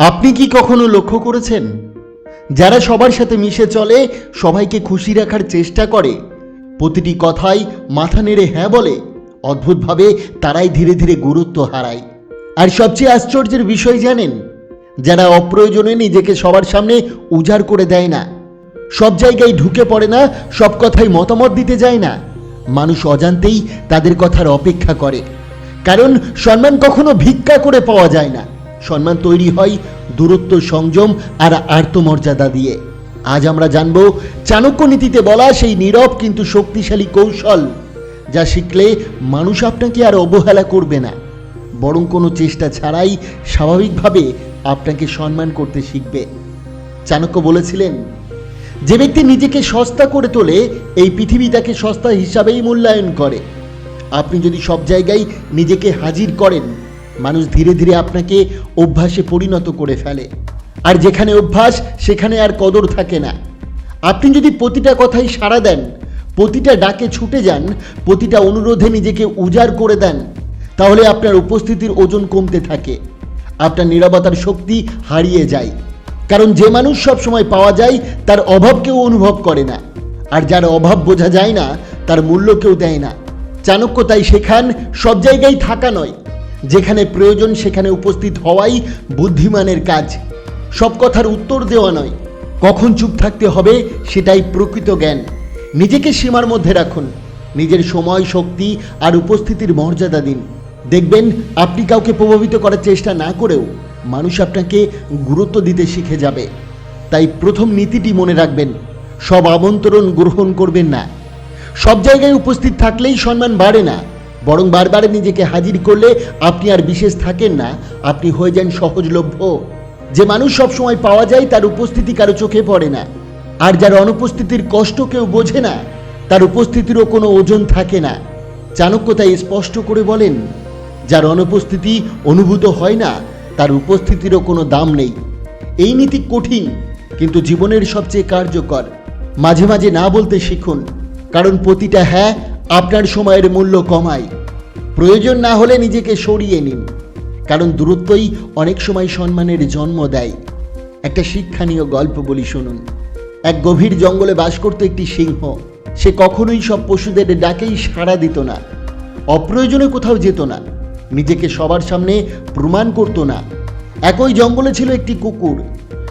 আপনি কি কখনো লক্ষ্য করেছেন, যারা সবার সাথে মিশে চলে, সবাইকে খুশি রাখার চেষ্টা করে, প্রতিটি কথায় মাথা নেড়ে হ্যাঁ বলে, অদ্ভুতভাবে তারাই ধীরে ধীরে গুরুত্ব হারায়। আর সবচেয়ে আশ্চর্যের বিষয় জানেন, যারা অপ্রয়োজনে নিজেকে সবার সামনে উজাড় করে দেয় না, সব জায়গায় ঢুকে পড়ে না, সব কথাই মতামত দিতে যায় না, মানুষ অজান্তেই তাদের কথার অপেক্ষা করে। কারণ সম্মান কখনো ভিক্ষা করে পাওয়া যায় না, সম্মান তৈরি হয় দূরত্ব, সংযম আর আত্মমর্যাদা দিয়ে। আজ আমরা জানব চাণক্য নীতিতে বলা সেই নীরব কিন্তু শক্তিশালী কৌশল, যা শিখলে মানুষ আপনাকে আর অবহেলা করবে না, বরং কোনো চেষ্টা ছাড়াই স্বাভাবিকভাবে আপনাকে সম্মান করতে শিখবে। চাণক্য বলেছিলেন, যে ব্যক্তি নিজেকে সস্তা করে তোলে, এই পৃথিবী তাকে সস্তা হিসাবেই মূল্যায়ন করে। আপনি যদি সব জায়গায় নিজেকে হাজির করেন, মানুষ ধীরে ধীরে আপনাকে অভ্যাসে পরিণত করে ফেলে। আর যেখানে অভ্যাস, সেখানে আর কদর থাকে না। আপনি যদি প্রতিটা কথাই সাড়া দেন, প্রতিটা ডাকে ছুটে যান, প্রতিটা অনুরোধে নিজেকে উজাড় করে দেন, তাহলে আপনার উপস্থিতির ওজন কমতে থাকে, আপনার নীরবতার শক্তি হারিয়ে যায়। কারণ যে মানুষ সব সময় পাওয়া যায়, তার অভাব কেউ অনুভব করে না, আর যার অভাব বোঝা যায় না, তার মূল্য কেউ দেয় না। চাণক্য তাই শেখান, সব জায়গায় থাকা নয়, যেখানে প্রয়োজন সেখানে উপস্থিত হওয়াই বুদ্ধিমানের কাজ। সব কথার উত্তর দেওয়া নয়, কখন চুপ থাকতে হবে সেটাই প্রকৃত জ্ঞান। নিজেকে সীমার মধ্যে রাখুন, নিজের সময়, শক্তি আর উপস্থিতির মর্যাদা দিন। দেখবেন আপনি কাউকে প্রভাবিত করার চেষ্টা না করেও মানুষ আপনাকে গুরুত্ব দিতে শিখে যাবে। তাই প্রথম নীতিটি মনে রাখবেন, সব আমন্ত্রণ গ্রহণ করবেন না। সব জায়গায় উপস্থিত থাকলেই সম্মান বাড়ে না, বরং বারবার নিজেকে হাজির করলে আপনি আর বিশেষ থাকেন না, আপনি হয়ে যান সহজলভ্য। যে মানুষ সবসময় পাওয়া যায়, তার উপস্থিতি কারো চোখে পড়ে না, আর যার অনুপস্থিতির কষ্ট কেউ বোঝে না, তার উপস্থিতিরও কোনো ওজন থাকে না। চাণক্য তাই স্পষ্ট করে বলেন, যার অনুপস্থিতি অনুভূত হয় না, তার উপস্থিতিরও কোনো দাম নেই। এই নীতি কঠিন, কিন্তু জীবনের সবচেয়ে কার্যকর। মাঝে মাঝে না বলতে শিখুন, কারণ প্রতিটা হ্যাঁ আপনার সময়ের মূল্য কমায়। প্রয়োজন না হলে নিজেকে সরিয়ে নিন, কারণ দূরত্বই অনেক সময় সম্মানের জন্ম দেয়। একটা শিক্ষণীয় গল্প বলি, শুনুন। এক গভীর জঙ্গলে বাস করত একটি সিংহ। সে কখনোই সব পশুদের ডাকেই সাড়া দিত না, অপ্রয়োজনে কোথাও যেত না, নিজেকে সবার সামনে প্রমাণ করত না। একই জঙ্গলে ছিল একটি কুকুর।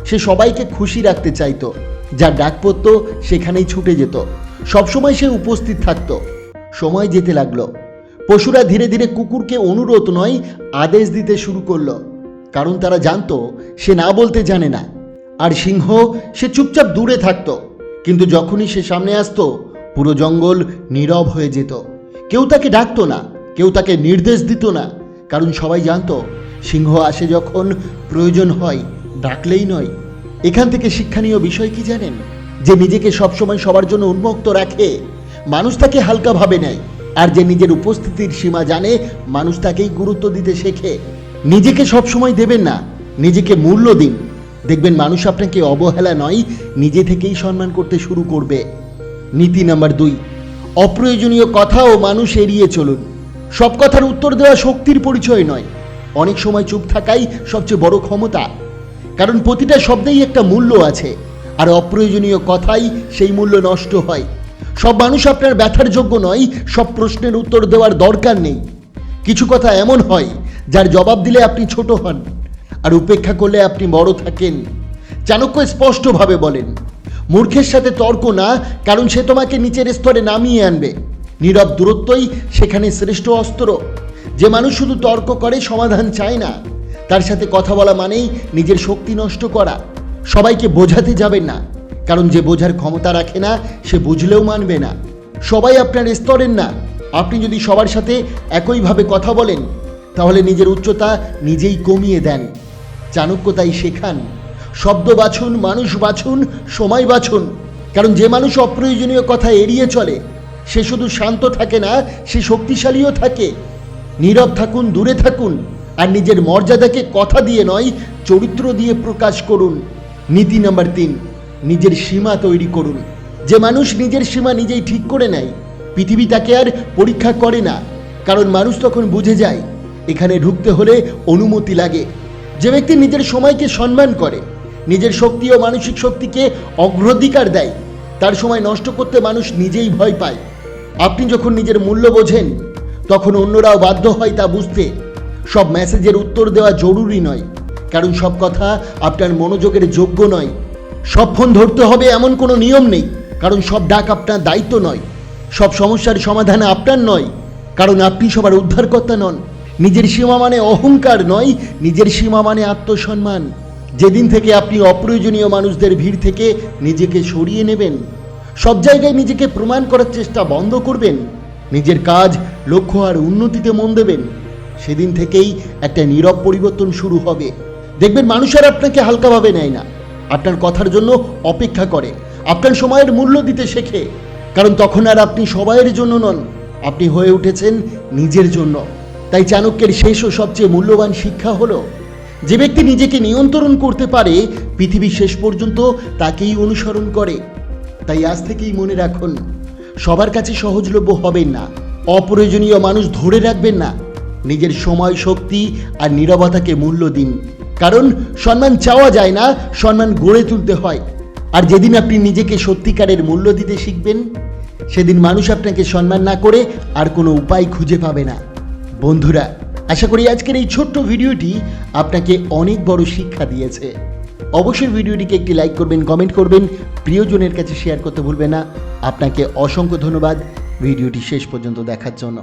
সে সবাইকে খুশি রাখতে চাইতো, যার ডাক পড়ত সেখানেই ছুটে যেত, সবসময় সে উপস্থিত থাকত। সময় যেতে লাগলো, পশুরা ধীরে ধীরে কুকুরকে অনুরোধ নয়, আদেশ দিতে শুরু করলো, কারণ তারা জানতো সে না বলতে জানে না। আর সিংহ, সে চুপচাপ দূরে থাকতো, কিন্তু যখনই সে সামনে আসতো, পুরো জঙ্গল নীরব হয়ে যেত। কেউ তাকে ডাকতো না, কেউ তাকে নির্দেশ দিত না, কারণ সবাই জানতো সিংহ আসে যখন প্রয়োজন হয়, ডাকলেই নয়। এখান থেকে শিক্ষণীয় বিষয় কি জানেন, যে নিজেকে সবসময় সবার জন্য উন্মুক্ত রাখে, মানুষ তাকে হালকা ভাবে নেয়। আর যে নিজের উপস্থিতির সীমা জানে, মানুষ তাকেই গুরুত্ব দিতে শেখে। নিজেকে সবসময় দেবেন না, নিজেকে মূল্য দিন। দেখবেন মানুষ আপনাকে অবহেলা নয়, নিজে থেকেই সম্মান করতে শুরু করবে। নীতি নাম্বার 2, অপ্রয়োজনীয় কথা ও মানুষ এড়িয়ে চলুন। সব কথার উত্তর দেওয়া শক্তির পরিচয় নয়, অনেক সময় চুপ থাকাই সবচেয়ে বড় ক্ষমতা। কারণ প্রতিটা শব্দেই একটা মূল্য আছে, আর অপ্রয়োজনীয় কথাই সেই মূল্য নষ্ট হয়। সব মানুষ আপনার ব্যথার যোগ্য নয়, সব প্রশ্নের উত্তর দেওয়ার দরকার নেই। কিছু কথা এমন হয় যার জবাব দিলে আপনি ছোট হন, আর উপেক্ষা করলে আপনি বড় থাকেন। চাণক্য স্পষ্টভাবে বলেন, মূর্খের সাথে তর্ক না, কারণ সে তোমাকে নিচের স্তরে নামিয়ে আনবে। নীরব দূরত্বই সেখানে শ্রেষ্ঠ অস্ত্র। যে মানুষ শুধু তর্ক করে, সমাধান চায় না, তার সাথে কথা বলা মানেই নিজের শক্তি নষ্ট করা। সবাইকে বোঝাতে যাবেন না, কারণ যে বোঝার ক্ষমতা রাখে না, সে বুঝলেও মানবে না। সবাই আপনার স্তরের না। আপনি যদি সবার সাথে একইভাবে কথা বলেন, তাহলে নিজের উচ্চতা নিজেই কমিয়ে দেন। চাণক্য তাই শেখান, শব্দ বাছুন, মানুষ বাছুন, সময় বাছুন। কারণ যে মানুষ অপ্রয়োজনীয় কথা এড়িয়ে চলে, সে শুধু শান্ত থাকে না, সে শক্তিশালীও থাকে। নীরব থাকুন, দূরে থাকুন, আর নিজের মর্যাদাকে কথা দিয়ে নয়, চরিত্র দিয়ে প্রকাশ করুন। নীতি নাম্বার 3, নিজের সীমা তৈরি করুন। যে মানুষ নিজের সীমা নিজেই ঠিক করে নেয়, পৃথিবী তাকে আর পরীক্ষা করে না, কারণ মানুষ তখন বুঝে যায় এখানে ঢুকতে হলে অনুমতি লাগে। যে ব্যক্তি নিজের সময়কে সম্মান করে, নিজের শক্তি ও মানসিক শক্তিকে অগ্রাধিকার দেয়, তার সময় নষ্ট করতে মানুষ নিজেই ভয় পায়। আপনি যখন নিজের মূল্য বোঝেন, তখন অন্যরাও বাধ্য হয় তা বুঝতে। সব মেসেজের উত্তর দেওয়া জরুরি নয়, কারণ সব কথা আপনার মনোযোগের যোগ্য নয়। সব ফোন ধরতে হবে এমন কোনো নিয়ম নেই, কারণ সব ডাক আপনার দায়িত্ব নয়। সব সমস্যার সমাধান আপনার নয়, কারণ আপনি সবার উদ্ধারকর্তা নন। নিজের সীমা মানে অহংকার নয়, নিজের সীমা মানে আত্মসম্মান। যেদিন থেকে আপনি অপ্রয়োজনীয় মানুষদের ভিড় থেকে নিজেকে সরিয়ে নেবেন, সব জায়গায় নিজেকে প্রমাণ করার চেষ্টা বন্ধ করবেন, নিজের কাজ, লক্ষ্য আর উন্নতিতে মন দেবেন, সেদিন থেকেই একটা নীরব পরিবর্তন শুরু হবে। দেখবেন মানুষ আর আপনাকে হালকাভাবে নেয় না, আপনার কথার জন্য অপেক্ষা করে, আপনার সময়ের মূল্য দিতে শেখে। কারণ তখন আর আপনি সবাইয়ের জন্য নন, আপনি হয়ে উঠেছেন নিজের জন্য। তাই চাণক্যের শেষ ও সবচেয়ে মূল্যবান শিক্ষা হলো, যে ব্যক্তি নিজেকে নিয়ন্ত্রণ করতে পারে, পৃথিবীর শেষ পর্যন্ত তাকেই অনুসরণ করে। তাই আজ থেকেই মনে রাখুন, সবার কাছে সহজলভ্য হবেন না, অপ্রয়োজনীয় মানুষ ধরে রাখবেন না, নিজের সময়, শক্তি আর নীরবতাকে মূল্য দিন। কারণ সম্মান চাওয়া যায় না, সম্মান গড়ে তুলতে হয়। আর যেদিন আপনি নিজেকে সত্যিকারের মূল্য দিতে শিখবেন, সেদিন মানুষ আপনাকে সম্মান না করে আর কোনো উপায় খুঁজে পাবে না। বন্ধুরা, আশা করি আজকের এই ছোট্ট ভিডিওটি আপনাকে অনেক বড় শিক্ষা দিয়েছে। অবশ্যই ভিডিওটিকে একটি লাইক করবেন, কমেন্ট করবেন, প্রিয়জনের কাছে শেয়ার করতে ভুলবেন না। আপনাকে অসংখ্য ধন্যবাদ ভিডিওটি শেষ পর্যন্ত দেখার জন্য।